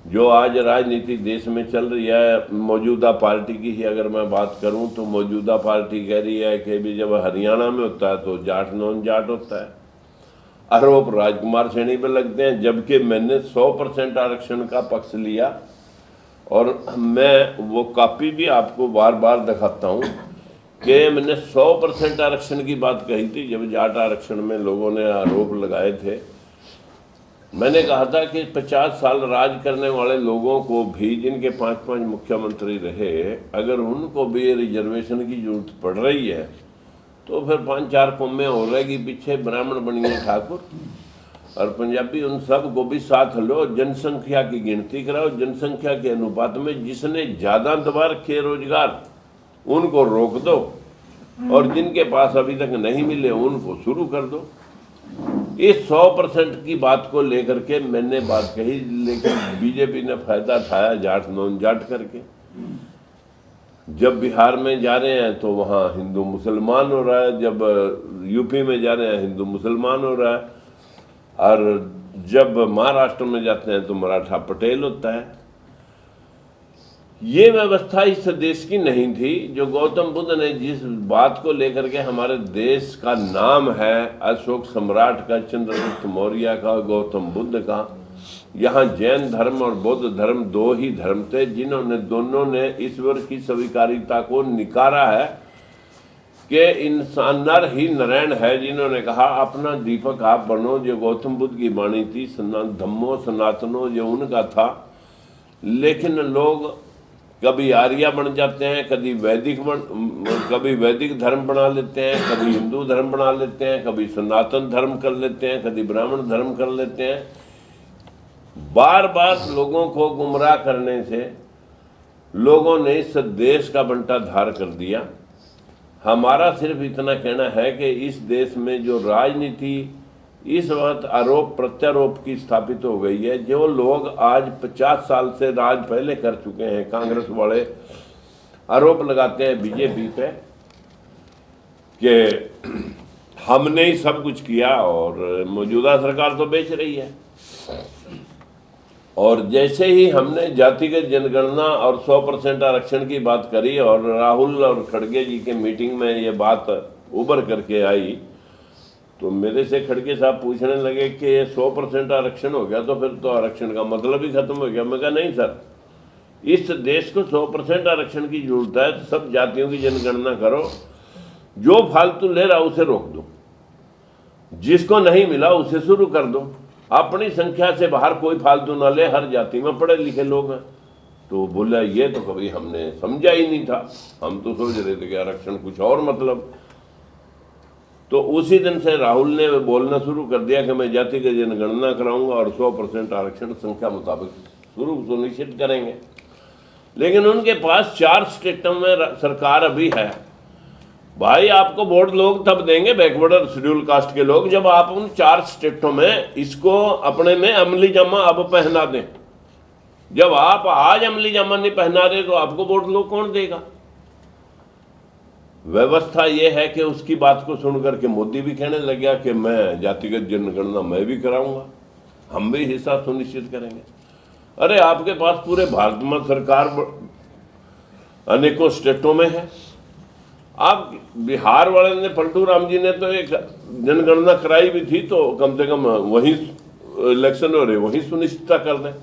जो आज राजनीति देश में चल रही है, मौजूदा पार्टी की ही अगर मैं बात करूं तो मौजूदा पार्टी कह रही है कि भी जब हरियाणा में होता है तो जाट नॉन जाट होता है, आरोप राजकुमार सैनी पे लगते हैं, जबकि मैंने 100% आरक्षण का पक्ष लिया। और मैं वो कॉपी भी आपको बार बार दिखाता हूँ कि मैंने 100% आरक्षण की बात कही थी जब जाट आरक्षण में लोगों ने आरोप लगाए थे। मैंने कहा था कि 50 साल राज करने वाले लोगों को भी, जिनके 5-5 मुख्यमंत्री रहे, अगर उनको भी रिजर्वेशन की जरूरत पड़ रही है तो फिर 5-4 कौमें हो रहेगी पीछे, ब्राह्मण बनिए ठाकुर और पंजाबी, उन सब को भी साथ लो, जनसंख्या की गिनती कराओ, जनसंख्या के अनुपात में जिसने ज़्यादा दबा रखे रोजगार उनको रोक दो और जिनके पास अभी तक नहीं मिले उनको शुरू कर दो। इस 100% की बात को लेकर के मैंने बात कही, लेकिन बीजेपी ने फायदा उठाया जाट नॉन जाट करके। जब बिहार में जा रहे हैं तो वहाँ हिंदू मुसलमान हो रहा है, जब यूपी में जा रहे हैं हिंदू मुसलमान हो रहा है, और जब महाराष्ट्र में जाते हैं तो मराठा पटेल होता है। ये व्यवस्था इस देश की नहीं थी। जो गौतम बुद्ध ने जिस बात को लेकर के, हमारे देश का नाम है अशोक सम्राट का, चंद्रगुप्त मौर्य का, गौतम बुद्ध का, यहाँ जैन धर्म और बौद्ध धर्म दो ही धर्म थे जिन्होंने दोनों ने ईश्वर की स्वीकारिता को निकारा है कि इंसान नर ही नारायण है। जिन्होंने कहा अपना दीपक आप बनो, जो गौतम बुद्ध की वाणी थी, धम्मो सनातनो जो उनका था। लेकिन लोग कभी आर्य बन जाते हैं, कभी वैदिक धर्म बना लेते हैं, कभी हिंदू धर्म बना लेते हैं, कभी सनातन धर्म कर लेते हैं, कभी ब्राह्मण धर्म कर लेते हैं। बार बार लोगों को गुमराह करने से लोगों ने इस देश का बंटा धार कर दिया। हमारा सिर्फ इतना कहना है कि इस देश में जो राजनीति इस वक्त आरोप प्रत्यारोप की स्थापित हो गई है, जो लोग आज 50 साल से राज पहले कर चुके हैं, कांग्रेस वाले आरोप लगाते हैं बीजेपी पे कि हमने ही सब कुछ किया और मौजूदा सरकार तो बेच रही है। और जैसे ही हमने जातिगत जनगणना और 100% आरक्षण की बात करी और राहुल और खड़गे जी के मीटिंग में ये बात उभर करके आई, तो मेरे से खड़गे साहब पूछने लगे कि ये 100% आरक्षण हो गया तो फिर तो आरक्षण का मतलब ही खत्म हो गया। मैं कहा नहीं सर, इस देश को 100% आरक्षण की जरूरत है। सब जातियों की जनगणना करो, जो फालतू ले रहा उसे रोक दो, जिसको नहीं मिला उसे शुरू कर दो, अपनी संख्या से बाहर कोई फालतू ना ले, हर जाति में पढ़े लिखे लोग हैं। तो बोला ये तो कभी हमने समझा ही नहीं था, हम तो सोच रहे थे कि आरक्षण कुछ और मतलब। तो उसी दिन से राहुल ने बोलना शुरू कर दिया कि मैं जाति की जनगणना कराऊंगा और 100% आरक्षण संख्या मुताबिक सुनिश्चित करेंगे। लेकिन उनके पास 4 स्टेटों में सरकार अभी है। भाई आपको वोट लोग तब देंगे, बैकवर्ड और शेड्यूल कास्ट के लोग, जब आप उन 4 स्टेटों में इसको अपने में अमली जामा अब पहना दें। जब आप आज अमली जामा नहीं पहना रहे तो आपको वोट लोग कौन देगा? व्यवस्था यह है कि उसकी बात को सुनकर के मोदी भी कहने लग गया कि मैं जातिगत जनगणना मैं भी कराऊंगा, हम भी हिस्सा सुनिश्चित करेंगे। अरे आपके पास पूरे भारत में सरकार अनेकों स्टेटों में है। आप बिहार वाले ने, पलटू राम जी ने तो एक जनगणना कराई भी थी, तो कम से कम वही इलेक्शन हो रहे वही सुनिश्चित कर दें।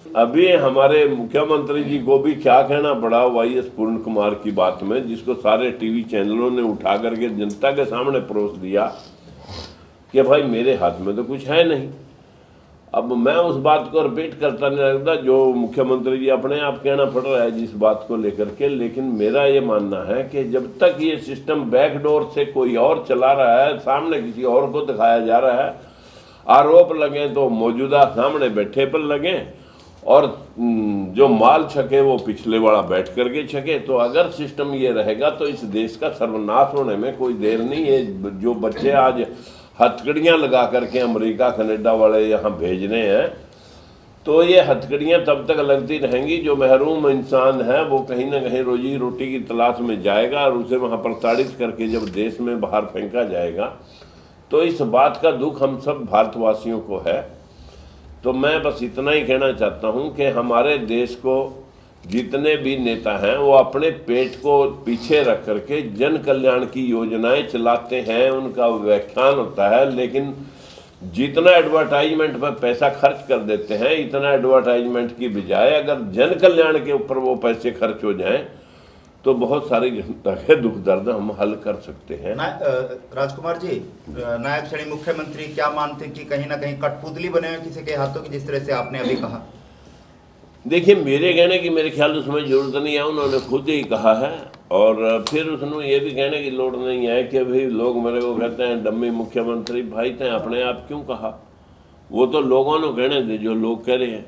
अभी हमारे मुख्यमंत्री जी को भी क्या कहना पड़ा वाईएस पूर्ण कुमार की बात में, जिसको सारे टीवी चैनलों ने उठा करके जनता के सामने परोस दिया कि भाई मेरे हाथ में तो कुछ है नहीं। अब मैं उस बात को रिपीट करता नहीं लगता जो मुख्यमंत्री जी अपने आप कहना पड़ रहा है जिस बात को लेकर के। लेकिन मेरा ये मानना है कि जब तक ये सिस्टम बैकडोर से कोई और चला रहा है, सामने किसी और को दिखाया जा रहा है, आरोप लगे तो मौजूदा सामने बैठे पर लगे और जो माल छके वो पिछले वाला बैठ करके छके, तो अगर सिस्टम ये रहेगा तो इस देश का सर्वनाश होने में कोई देर नहीं है। जो बच्चे आज हथकड़ियाँ लगा करके अमेरिका कनाडा वाले यहाँ भेज रहे हैं, तो ये हथकड़ियाँ तब तक लगती रहेंगी। जो महरूम इंसान है वो कहीं ना कहीं रोजी रोटी की तलाश में जाएगा और उसे वहाँ प्रताड़ित करके जब देश में बाहर फेंका जाएगा, तो इस बात का दुख हम सब भारतवासियों को है तो मैं बस इतना ही कहना चाहता हूं कि हमारे देश को जितने भी नेता हैं वो अपने पेट को पीछे रख करके जन कल्याण की योजनाएं चलाते हैं, उनका व्याख्यान होता है, लेकिन जितना एडवर्टाइजमेंट पर पैसा खर्च कर देते हैं, इतना एडवर्टाइजमेंट की बजाय अगर जन कल्याण के ऊपर वो पैसे खर्च हो जाएं तो बहुत सारी जनता के दुख दर्द हम हल कर सकते हैं। राजकुमार जी, नायब श्रेणी मुख्यमंत्री क्या मानते हैं कि कहीं ना कहीं कठपुतली बने हुए किसी के हाथों की, जिस तरह से आपने अभी कहा? देखिए, मेरे कहने की मेरे ख्याल उसमें ज़रूरत नहीं है, उन्होंने खुद ही कहा है। और फिर उसने ये भी कहने की लोड़ नहीं है कि भाई लोग मेरे को कहते हैं डम्मी मुख्यमंत्री। भाई तय अपने आप क्यों कहा? वो तो लोगों ने कहने थे जो लोग कह रहे हैं।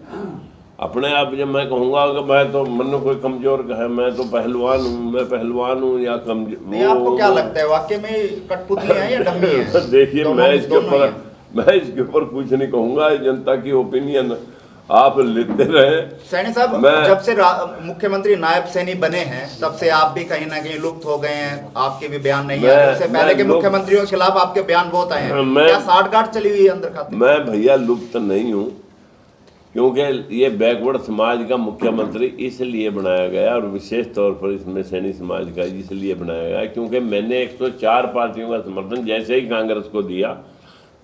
अपने आप जब मैं कहूँगा कि मैं तो मन कोई कमज़ोर है, मैं तो पहलवान हूँ, मैं पहलवान हूँ या कमजोर, आपको क्या लगता है वाकई में कठपुतली है या डम्मी है? देखिए, मैं इसके ऊपर कुछ नहीं कहूँगा, जनता की ओपिनियन आप लेते रहे। सैनी साहब, जब से मुख्यमंत्री नायब सैनी बने हैं तब से आप भी कहीं ना कहीं लुप्त हो गए हैं, आपके भी बयान नहीं आए। उससे पहले के मुख्यमंत्रियों के खिलाफ आपके बयान बहुत आए हैं, क्या साठगांठ चली हुई है अंदर खाते? मैं भैया लुप्त नहीं हूँ, क्योंकि ये बैकवर्ड समाज का मुख्यमंत्री इसलिए बनाया गया और विशेष तौर पर इसमें सैनी समाज का इसलिए बनाया गया क्योंकि मैंने 104 पार्टियों का समर्थन जैसे ही कांग्रेस को दिया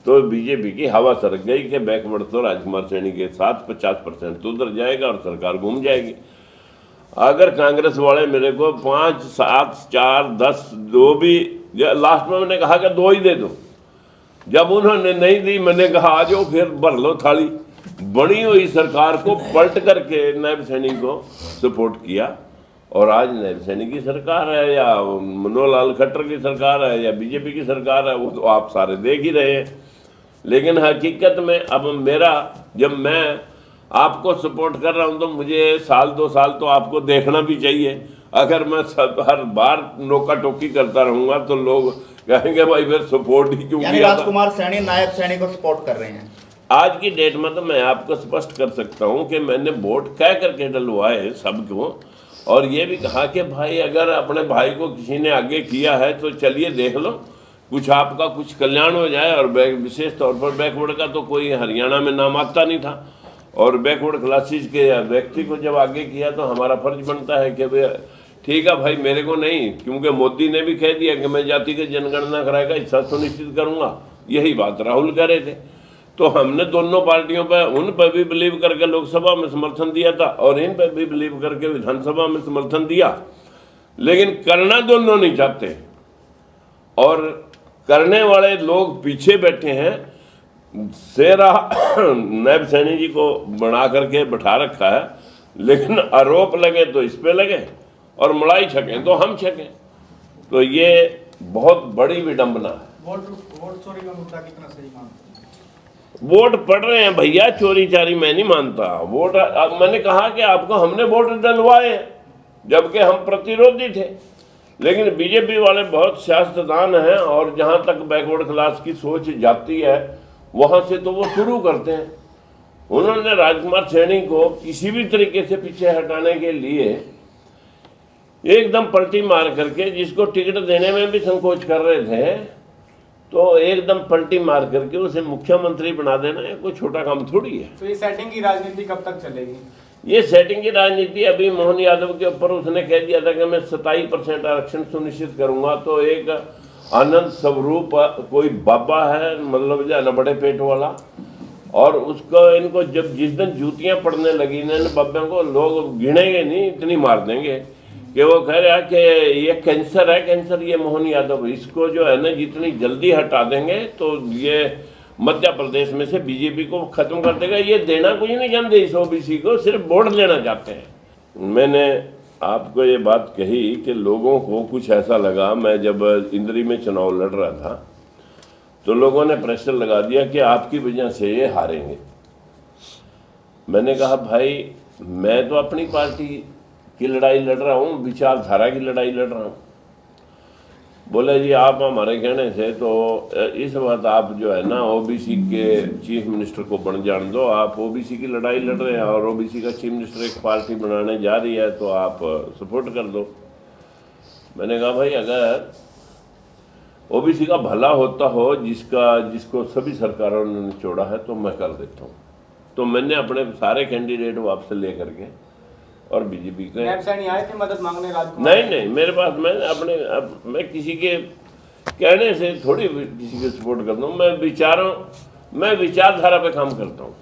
तो बीजेपी की हवा सरक गई कि बैकवर्ड तो राजकुमार सैनी के साथ 50% तो उधर जाएगा और सरकार घूम जाएगी। अगर कांग्रेस वाले मेरे को 5, 7, 4, 10 2 भी, लास्ट में मैंने कहा कि 2 ही दे दो। जब उन्होंने नहीं दी, मैंने कहा आ जाओ फिर भर लो थाली। बनी हुई सरकार को पलट करके नायब सैनी को सपोर्ट किया और आज नायब सैनी की सरकार है या मनोहर लाल खट्टर की सरकार है या बीजेपी की सरकार है, वो तो आप सारे देख ही रहे हैं। लेकिन हकीकत में अब मेरा, जब मैं आपको सपोर्ट कर रहा हूं तो मुझे 1-2 साल तो आपको देखना भी चाहिए। अगर मैं हर बार नोका टोकी करता रहूंगा तो लोग कहेंगे भाई फिर सपोर्ट ही क्यों किया? राजकुमार सैनी नायब सैनी को सपोर्ट कर रहे हैं। आज की डेट में तो मैं आपको स्पष्ट कर सकता हूं कि मैंने वोट कह करके डलवाए सबको और ये भी कहा कि भाई अगर अपने भाई को किसी ने आगे किया है तो चलिए देख लो, कुछ आपका कुछ कल्याण हो जाए। और विशेष तौर पर बैकवर्ड का तो कोई हरियाणा में नाम आता नहीं था और बैकवर्ड क्लासेस के व्यक्ति को जब आगे किया तो हमारा फर्ज बनता है कि भाई ठीक है भाई, मेरे को नहीं, क्योंकि मोदी ने भी कह दिया कि मैं जाति की जनगणना कराएगा, हिस्सा सुनिश्चित करूंगा। यही बात राहुल कह रहे थे। तो हमने दोनों पार्टियों पर, उन पर भी बिलीव करके लोकसभा में समर्थन दिया था और इन पर भी बिलीव करके विधानसभा में समर्थन दिया, लेकिन करना दोनों नहीं चाहते और करने वाले लोग पीछे बैठे हैं। सेरा नायब सैनी जी को बना करके बैठा रखा है, लेकिन आरोप लगे तो इस पे लगे और मलाई छकें तो हम छकें। तो ये बहुत बड़ी विडंबना है। वोट चोरी का मुद्दा कितना सही मानते हैं? वोट पड़ रहे हैं भैया, चोरी चारी मैं नहीं मानता। वोट मैंने कहा कि आपको हमने वोट डलवाए जबकि हम प्रतिरोधी थे, लेकिन बीजेपी वाले बहुत सियासतदान हैं और जहां तक बैकवर्ड क्लास की सोच जाती है वहां से तो वो शुरू करते हैं। उन्होंने राजकुमार सैनी को किसी भी तरीके से पीछे हटाने के लिए एकदम पलटी मार करके, जिसको टिकट देने में भी संकोच कर रहे थे, तो एकदम पलटी मार करके उसे मुख्यमंत्री बना देना है कोई छोटा काम थोड़ी है। तो ये सेटिंग की राजनीति कब तक चलेगी? ये सेटिंग की राजनीति अभी मोहन यादव के ऊपर उसने कह दिया था कि मैं 27% आरक्षण सुनिश्चित करूंगा। तो एक आनंद स्वरूप कोई बाबा है, मतलब जो बड़े पेट वाला, और उसको इनको जब जिस दिन जूतियां पड़ने लगी इन बाबा को, लोग गिनेंगे नहीं, इतनी मार देंगे कि वो कह रहा है कि ये कैंसर है, कैंसर ये मोहन यादव, इसको जो है ना जितनी जल्दी हटा देंगे तो ये मध्य प्रदेश में से बीजेपी को खत्म कर देगा। ये देना कुछ नहीं जानते इस ओबीसी को, सिर्फ वोट लेना चाहते हैं। मैंने आपको ये बात कही कि लोगों को कुछ ऐसा लगा, मैं जब इंद्री में चुनाव लड़ रहा था तो लोगों ने प्रेशर लगा दिया कि आपकी वजह से ये हारेंगे। मैंने कहा भाई मैं तो अपनी पार्टी की लड़ाई लड़ रहा हूँ, विचारधारा की लड़ाई लड़ रहा हूँ। बोले जी आप हमारे कहने से तो इस वक्त आप जो है ना ओबीसी के चीफ मिनिस्टर को बन जान दो, आप ओबीसी की लड़ाई लड़ रहे हैं और ओबीसी का चीफ मिनिस्टर एक पार्टी बनाने जा रही है तो आप सपोर्ट कर दो। मैंने कहा भाई अगर ओबीसी का भला होता हो जिसको सभी सरकारों ने निचोड़ा है तो मैं कर देता हूँ, तो मैंने अपने सारे कैंडिडेट वापस ले करके और बीजेपी के नायब सैनी आए थे मदद मांगने राजकुमार? नहीं, मेरे पास मैं किसी के कहने से थोड़ी किसी को सपोर्ट करता हूँ। मैं विचारधारा पे काम करता हूँ।